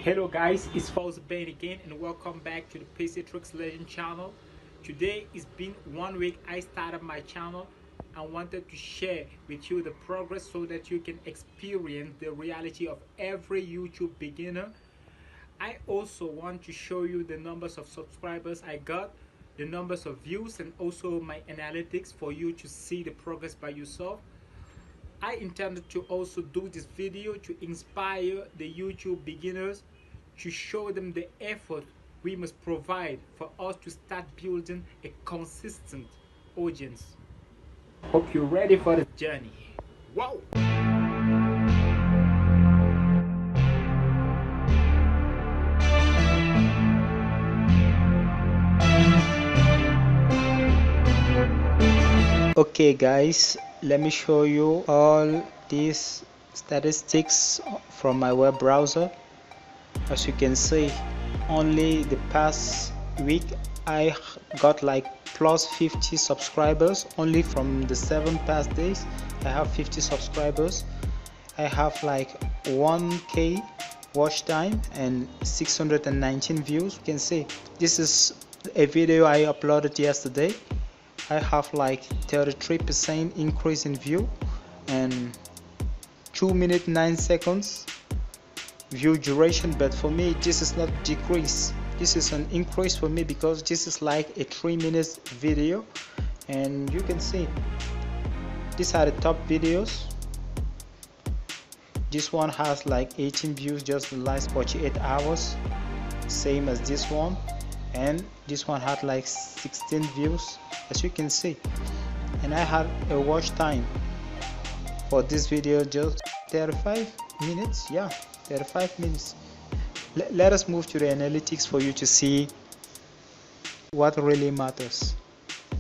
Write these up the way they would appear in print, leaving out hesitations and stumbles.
Hello guys, it's Fawzi Bain again and welcome back to the PC Tricks Legend channel. Today it's been 1 week I started my channel and wanted to share with you the progress so that you can experience the reality of every YouTube beginner. I also want to show you the numbers of subscribers I got, the numbers of views, and also my analytics for you to see the progress by yourself. I intended to also do this video to inspire the YouTube beginners, to show them the effort we must provide for us to start building a consistent audience. Hope you're ready for the journey. Wow! Okay guys, let me show you all these statistics from my web browser. As you can see, only the past week I got like plus 50 subscribers. Only from the 7 past days I have 50 subscribers. I have like 1k watch time and 619 views. You can see this is a video I uploaded yesterday. I have like 33% increase in view and 2 minutes 9 seconds view duration, but for me this is not decrease, this is an increase for me because this is like a 3 minutes video. And you can see these are the top videos. This one has like 18 views just the last 48 hours, same as this one, and this one had like 16 views, as you can see. And I had a watch time for this video just 35 minutes. Yeah, 35 minutes. Let us move to the analytics for you to see what really matters.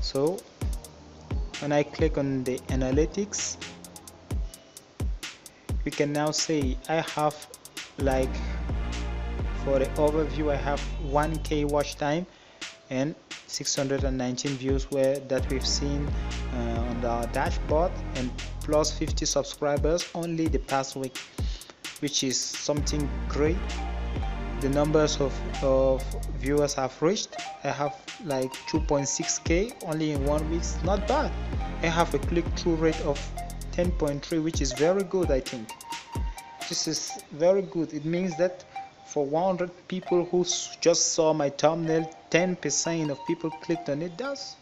So when I click on the analytics, we can now say I have like, for the overview, I have 1k watch time and 619 views that we've seen on our dashboard, and plus 50 subscribers only the past week, which is something great. The numbers of viewers have reached, I have like 2.6k only in 1 week. It's not bad. I have a click-through rate of 10.3, which is very good. I think this is very good. It means that for 100 people who just saw my thumbnail, 10% of people clicked on it. That's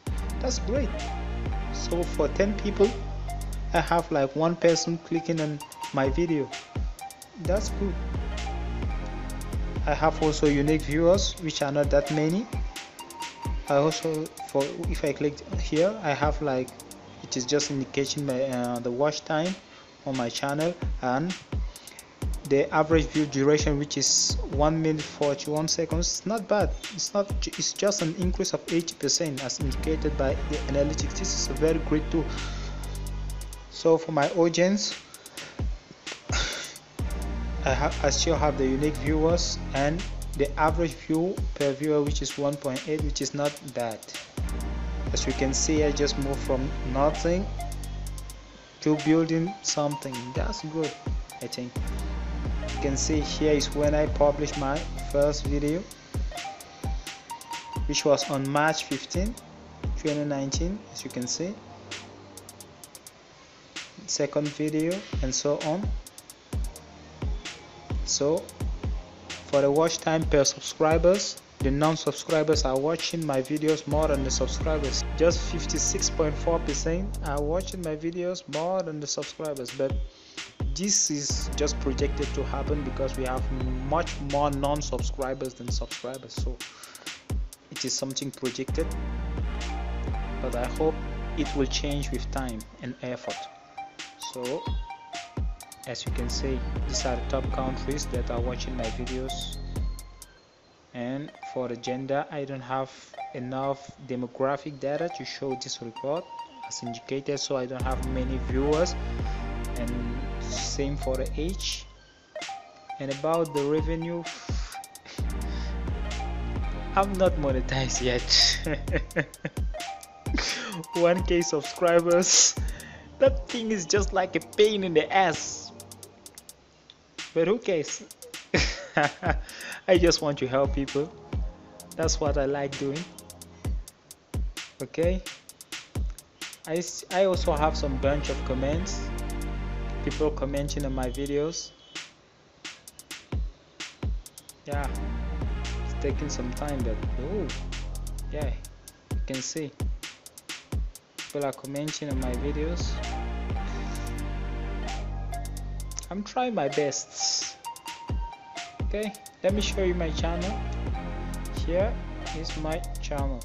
great. So for 10 people I have like 1 person clicking on my video. That's good. I have also unique viewers, which are not that many. I also, if I click here, I have like, it is just indicating my the watch time on my channel, and the average view duration, which is 1 minute 41 seconds. It's not bad. It's just an increase of 80% as indicated by the analytics. This is a very great tool. So for my audience, I still have the unique viewers and the average view per viewer, which is 1.8, which is not bad. As you can see, I just moved from nothing to building something. That's good, I think. You can see here is when I published my first video, which was on March 15, 2019, as you can see. Second video, and so on. So for the watch time per subscribers, the non-subscribers are watching my videos more than the subscribers. Just 56.4% are watching my videos more than the subscribers. But this is just projected to happen because we have much more non-subscribers than subscribers, so it is something projected, but I hope it will change with time and effort. So as you can see, these are the top countries that are watching my videos. And for the gender, I don't have enough demographic data to show this report as indicated, so I don't have many viewers. And same for the age. And about the revenue, I'm not monetized yet. 1k subscribers, that thing is just like a pain in the ass, but who cares? I just want to help people. That's what I like doing. Okay, I also have some bunch of comments, people commenting on my videos. Yeah, it's taking some time, but oh yeah, you can see people are commenting on my videos. I'm trying my best. Okay, let me show you my channel. Here is my channel.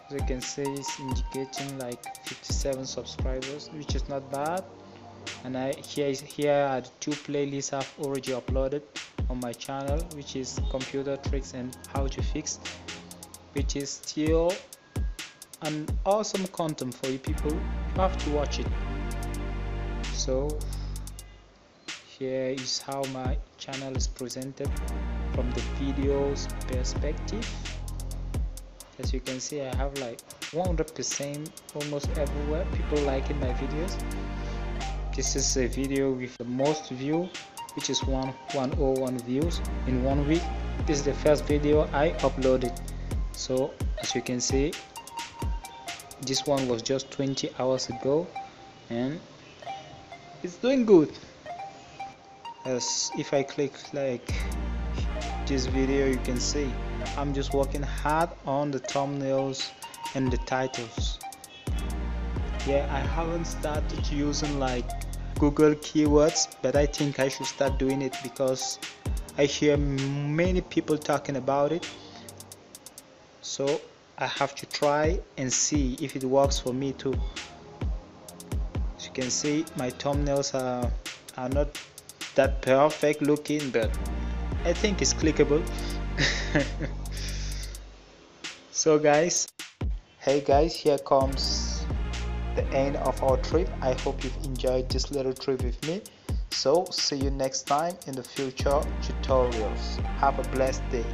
As you can see, it's indicating like 57 subscribers, which is not bad. And here are the 2 playlists I've already uploaded on my channel, which is computer tricks and how to fix, which is still an awesome content for you people. You have to watch it. So here is how my channel is presented from the videos perspective. As you can see, I have like 100% almost everywhere people liking my videos. This is a video with the most view, which is 101 views in 1 week. This is the first video I uploaded. So as you can see, this one was just 20 hours ago and it's doing good. As if I click like this video, you can see I'm just working hard on the thumbnails and the titles. Yeah, I haven't started using like Google keywords, but I think I should start doing it because I hear many people talking about it. So I have to try and see if it works for me too. As you can see, my thumbnails are not that perfect looking, but I think it's clickable. So guys, hey guys, here comes the end of our trip. I hope you've enjoyed this little trip with me. So see you next time in the future tutorials. Have a blessed day.